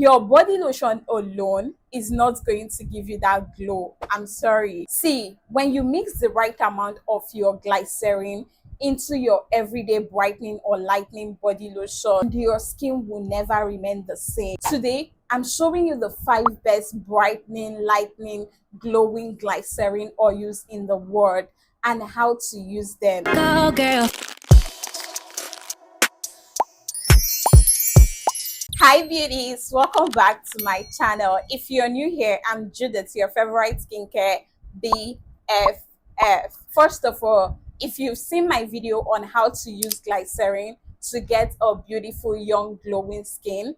Your body lotion alone is not going to give you that glow. I'm sorry. See, when you mix the right amount of your glycerin into your everyday brightening or lightening body lotion, your skin will never remain the same. Today, I'm showing you the 5 best brightening, lightening, glowing glycerin oils in the world and how to use them. Go girl. Hi beauties, welcome back to my channel. If you're new here, I'm Judith, your favorite skincare BFF. First of all, if you've seen my video on how to use glycerin to get a beautiful young glowing skin,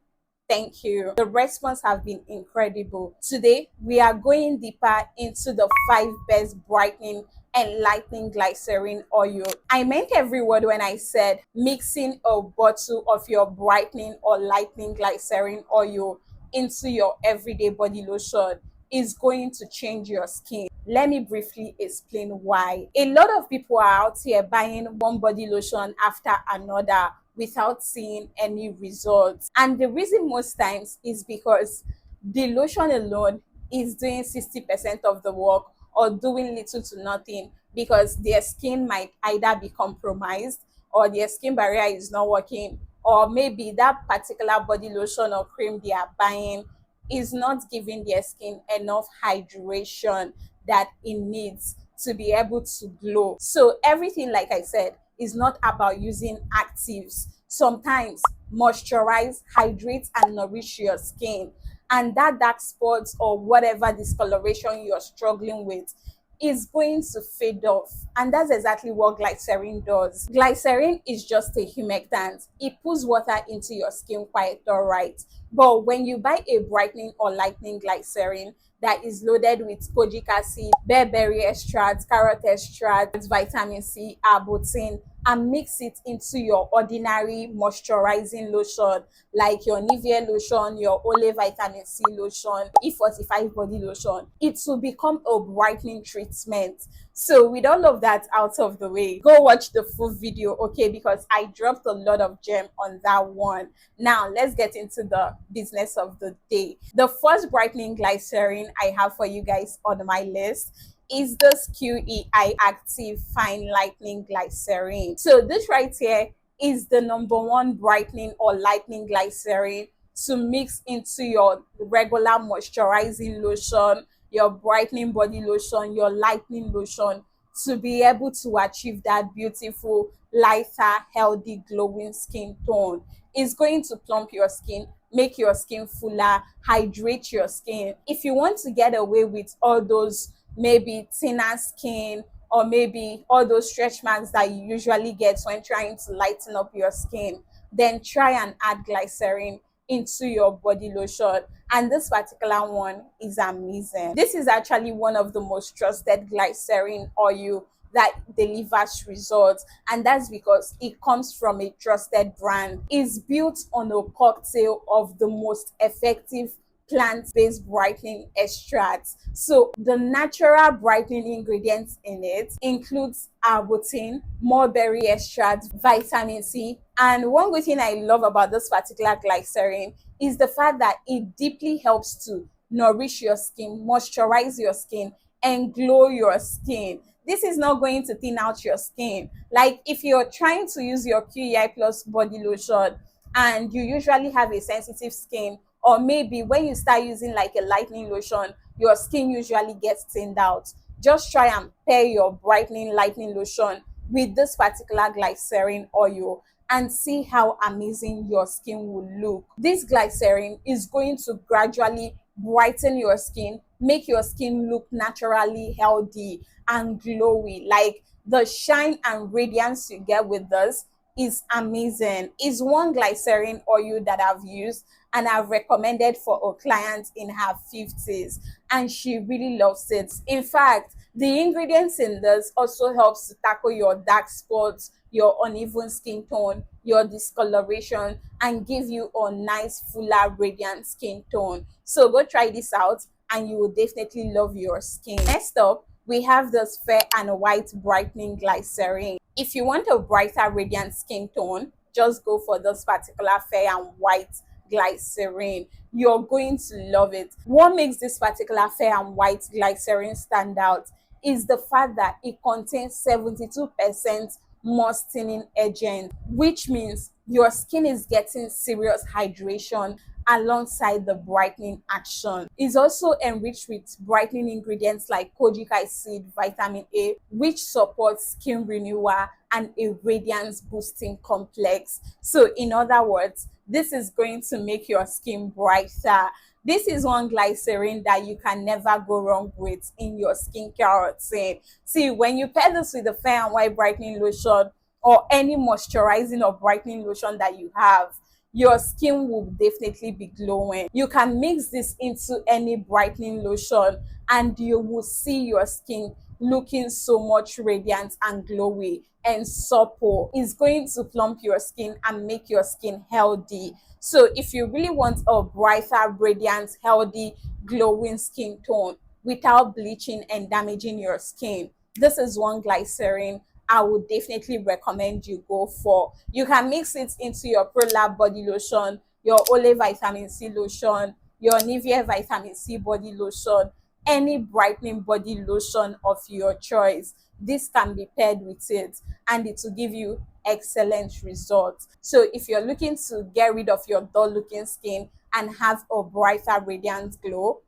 thank you. The response have been incredible. Today we are going deeper into the 5 best brightening and lightening glycerin oil. I meant every word when I said mixing a bottle of your brightening or lightening glycerin oil into your everyday body lotion is going to change your skin. Let me briefly explain why. A lot of people are out here buying one body lotion after another without seeing any results. And the reason most times is because the lotion alone is doing 60% of the work or doing little to nothing, because their skin might either be compromised or their skin barrier is not working, or maybe that particular body lotion or cream they are buying is not giving their skin enough hydration that it needs to be able to glow. So everything, like I said, is not about using actives. Sometimes moisturize, hydrate, and nourish your skin, and that dark spots or whatever discoloration you're struggling with is going to fade off. And that's exactly what glycerin does. Glycerin is just a humectant. It pulls water into your skin quite all right. But when you buy a brightening or lightening glycerin that is loaded with kojic acid, bearberry extract, carrot extract, vitamin C, arbutin, and mix it into your ordinary moisturizing lotion like your Nivea lotion, your Olay vitamin C lotion, E45 body lotion, it will become a brightening treatment. So with all of that out of the way, go watch the full video, okay, because I dropped a lot of gem on that one. Now let's get into the business of the day. The first brightening glycerin I have for you guys on my list is this QEI Active Fine Lightening Glycerine. So this right here is the #1 brightening or lightening glycerin to mix into your regular moisturizing lotion, your brightening body lotion, your lightening lotion, to be able to achieve that beautiful, lighter, healthy, glowing skin tone. It's going to plump your skin, make your skin fuller, hydrate your skin. If you want to get away with all those maybe thinner skin, or maybe all those stretch marks that you usually get when trying to lighten up your skin, then try and add glycerin into your body lotion. And this particular one is amazing. This is actually one of the most trusted glycerin oil that delivers results, and that's because it comes from a trusted brand. It's built on a cocktail of the most effective plant-based brightening extracts. So the natural brightening ingredients in it includes arbutin, mulberry extract, vitamin C, and one good thing I love about this particular glycerin is the fact that it deeply helps to nourish your skin, moisturize your skin, and glow your skin. This is not going to thin out your skin. Like if you're trying to use your QEI Plus body lotion and you usually have a sensitive skin, or maybe when you start using like a lightening lotion, your skin usually gets thinned out, just try and pair your brightening lightening lotion with this particular glycerin oil and see how amazing your skin will look. This glycerin is going to gradually brighten your skin, make your skin look naturally healthy and glowy. Like the shine and radiance you get with this is amazing. It's one glycerin oil that I've used and I've recommended for a client in her 50s, and she really loves it. In fact, the ingredients in this also helps to tackle your dark spots, your uneven skin tone, your discoloration, and give you a nice, fuller, radiant skin tone. So go try this out and you will definitely love your skin. Next up, we have this fair and white brightening glycerin. If you want a brighter, radiant skin tone, just go for this particular fair and white Glycerin. You're going to love it. What makes this particular fair and white Glycerin stand out is the fact that it contains 72% moist staining agent, which means your skin is getting serious hydration alongside the brightening action. It's also enriched with brightening ingredients like kojic acid, vitamin A, which supports skin renewal, and a radiance boosting complex. So in other words, this is going to make your skin brighter. This is one glycerin that you can never go wrong with in your skincare routine. See, when you pair this with the fair and white brightening lotion or any moisturizing or brightening lotion that you have, your skin will definitely be glowing. You can mix this into any brightening lotion and you will see your skin looking so much radiant and glowy and supple. It's going to plump your skin and make your skin healthy. So if you really want a brighter, radiant, healthy, glowing skin tone without bleaching and damaging your skin, this is one glycerin I would definitely recommend you go for. You can mix it into your ProLab body lotion, your Olay vitamin C lotion, your Nivea vitamin C body lotion, any brightening body lotion of your choice. This can be paired with it and it will give you excellent results. So if you're looking to get rid of your dull looking skin and have a brighter, radiant glow,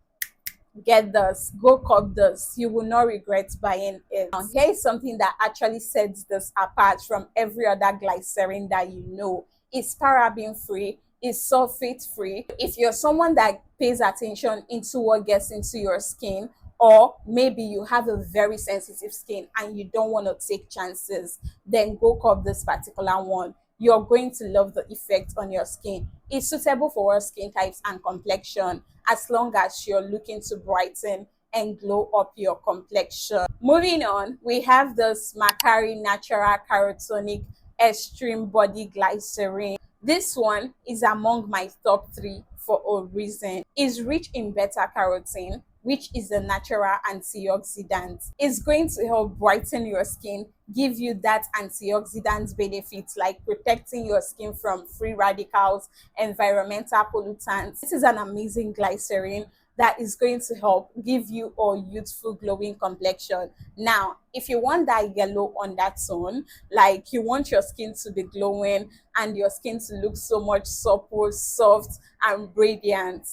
get this, go cop this. You will not regret buying it. Now, here is something that actually sets this apart from every other glycerin that you know. It's paraben free, it's sulfate free. If you're someone that pays attention into what gets into your skin, or maybe you have a very sensitive skin and you don't want to take chances, then go cop this particular one. You're going to love the effect on your skin. It's suitable for all skin types and complexion, as long as you're looking to brighten and glow up your complexion. Moving on, we have this Makari Natural Carotonic Extreme Body Glycerin. This one is among my top 3 for a reason. It's rich in beta-carotene, which is a natural antioxidant. It's going to help brighten your skin, give you that antioxidant benefits like protecting your skin from free radicals, environmental pollutants. This is an amazing glycerin that is going to help give you a youthful, glowing complexion. Now, if you want that yellow undertone, like you want your skin to be glowing and your skin to look so much supple, soft, and radiant,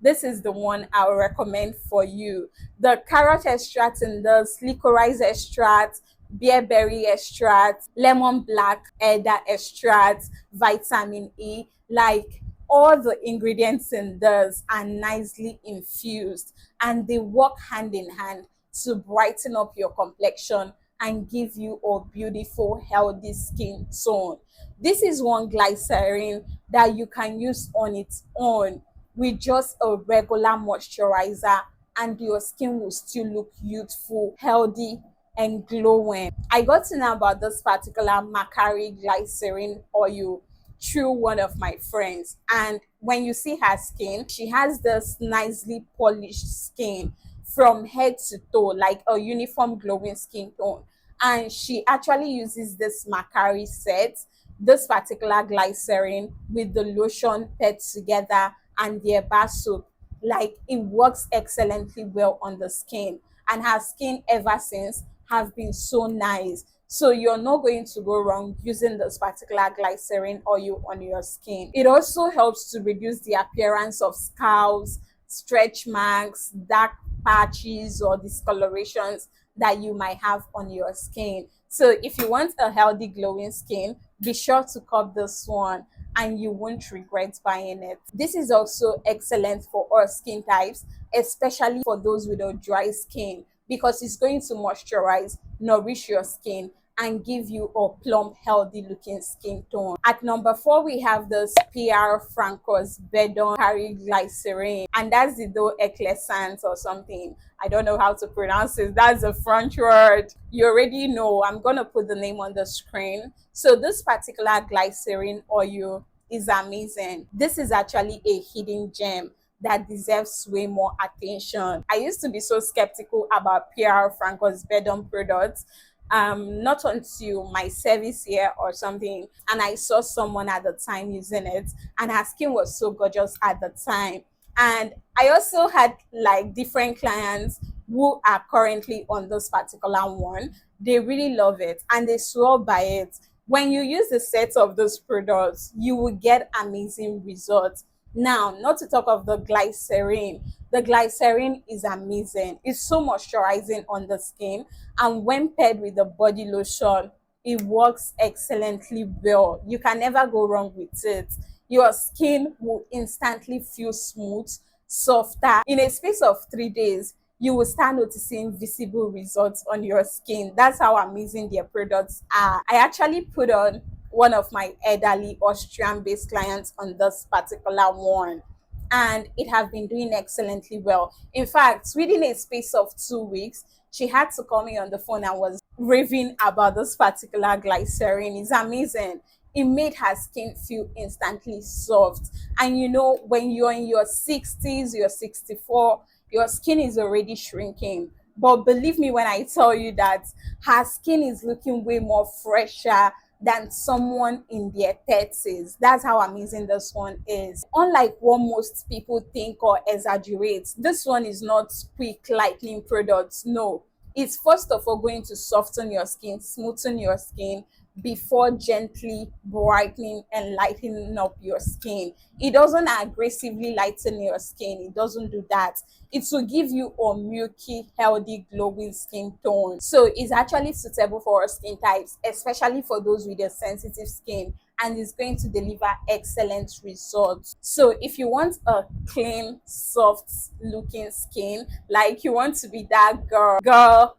this is the one I will recommend for you. The carrot extract in this, licorice extract, bearberry extract, lemon black elder extract, vitamin E, like all the ingredients in this are nicely infused and they work hand in hand to brighten up your complexion and give you a beautiful, healthy skin tone. This is one glycerin that you can use on its own with just a regular moisturizer and your skin will still look youthful, healthy, and glowing. I got to know about this particular Makari glycerin oil through one of my friends, and when you see her skin, she has this nicely polished skin from head to toe, like a uniform glowing skin tone. And she actually uses this Makari set, this particular glycerin with the lotion paired together and their bar soap. Like, it works excellently well on the skin, and her skin ever since have been so nice. So you're not going to go wrong using this particular glycerin oil on your skin. It also helps to reduce the appearance of scars, stretch marks, dark patches, or discolorations that you might have on your skin. So if you want a healthy, glowing skin, be sure to cop this one and you won't regret buying it. This is also excellent for all skin types, especially for those with a dry skin, because it's going to moisturize, nourish your skin, and give you a plump, healthy looking skin tone. At number 4, we have this PR Francoise Bedon Glycerine, and that's the dough eclaircissant or something. I don't know how to pronounce it. That's a French word. You already know. I'm gonna put the name on the screen. So this particular glycerin oil is amazing. This is actually a hidden gem that deserves way more attention. I used to be so skeptical about PR Francoise Bedon products, not until my service year or something, and I saw someone at the time using it, and her skin was so gorgeous at the time. And I also had like different clients who are currently on this particular one. They really love it and they swear by it. When you use the set of those products, you will get amazing results. Now, not to talk of the glycerin. The glycerin is amazing. It's so moisturizing on the skin, and when paired with the body lotion, it works excellently well. You can never go wrong with it. Your skin will instantly feel smooth, softer. In a space of 3 days, you will start noticing visible results on your skin. That's how amazing their products are. I actually put on one of my elderly Austrian-based clients on this particular one, and it has been doing excellently well. In fact, within a space of 2 weeks, she had to call me on the phone and was raving about this particular glycerin. It's amazing. It made her skin feel instantly soft. And you know, when you're in your 60s, you're 64, your skin is already shrinking. But believe me when I tell you that her skin is looking way more fresher than someone in their 30s. That's how amazing this one is. Unlike what most people think or exaggerate, this one is not quick lightening products. No, it's first of all going to soften your skin, smoothen your skin before gently brightening and lightening up your skin. It doesn't aggressively lighten your skin. It doesn't do that. It will give you a milky, healthy, glowing skin tone. So it's actually suitable for all skin types, especially for those with a sensitive skin, and it's going to deliver excellent results. So if you want a clean, soft looking skin, like you want to be that girl,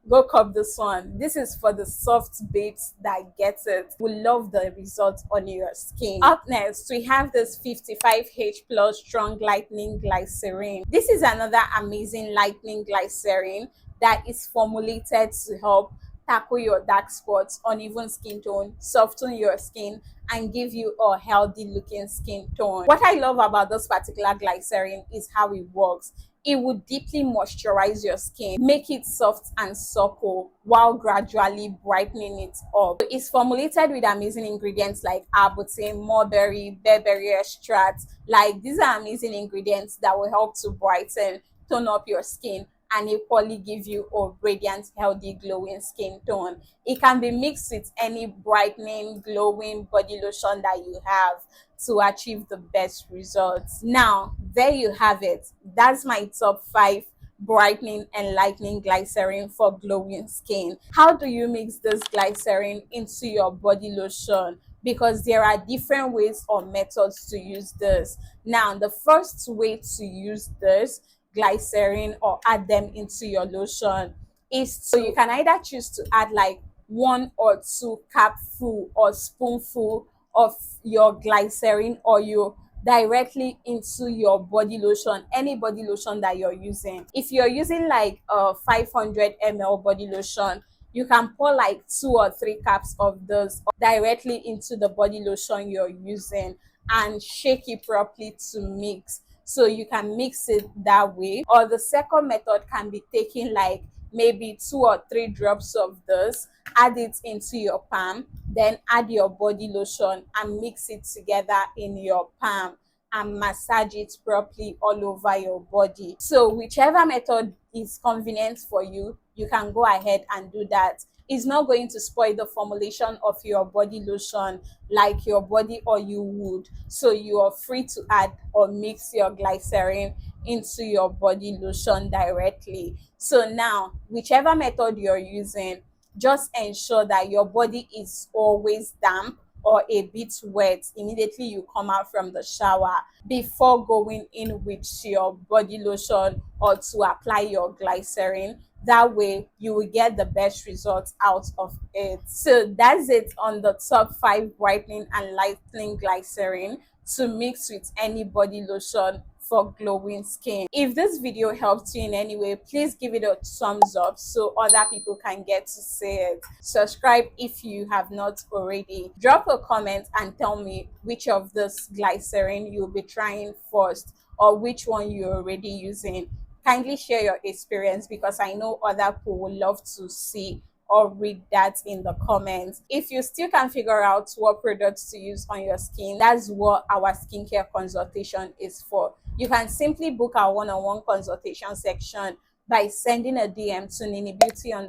go cop this one. This is for the soft babes that get it. We love the results on your skin. Up next, we have this 55H plus strong lightening glycerine. This is another amazing lightening glycerine that is formulated to help tackle your dark spots, uneven skin tone, soften your skin, and give you a healthy looking skin tone. What I love about this particular glycerin is how it works. It will deeply moisturize your skin, make it soft and supple while gradually brightening it up. It's formulated with amazing ingredients like arbutin, mulberry, bearberry extract. Like, these are amazing ingredients that will help to brighten, tone up your skin, and equally give you a radiant, healthy, glowing skin tone. It can be mixed with any brightening, glowing body lotion that you have to achieve the best results. Now, there you have it. That's my top 5 brightening and lightening glycerin for glowing skin. How do you mix this glycerin into your body lotion? Because there are different ways or methods to use this. Now, the first way to use this glycerin or add them into your lotion is so you can either choose to add like 1 or 2 cupful or spoonful of your glycerin oil directly into your body lotion, any body lotion that you're using. If you're using like a 500 ml body lotion, you can pour like 2 or 3 cups of this directly into the body lotion you're using and shake it properly to mix. So you can mix it that way. Or the second method can be taking like maybe 2 or 3 drops of this, add it into your palm, then add your body lotion and mix it together in your palm and massage it properly all over your body. So whichever method is convenient for you, you can go ahead and do that. It's not going to spoil the formulation of your body lotion like your body oil would. So you are free to add or mix your glycerin into your body lotion directly. So now, whichever method you're using, just ensure that your body is always damp or a bit wet immediately you come out from the shower before going in with your body lotion or to apply your glycerin. That way you will get the best results out of it. So that's it on the top 5 brightening and lightening glycerin to mix with any body lotion for glowing skin. If this video helped you in any way, please give it a thumbs up so other people can get to see it. Subscribe if you have not already. Drop a comment and tell me which of this glycerin you'll be trying first or which one you're already using. Kindly share your experience because I know other people would love to see or read that in the comments. If you still can figure out what products to use on your skin, that's what our skincare consultation is for. You can simply book our one-on-one consultation section by sending a DM to ninibeauty_ on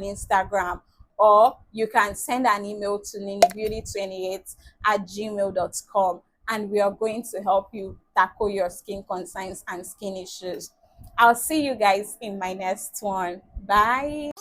Instagram, or you can send an email to ninibeauty28@gmail.com, and we are going to help you tackle your skin concerns and skin issues. I'll see you guys in my next one. Bye.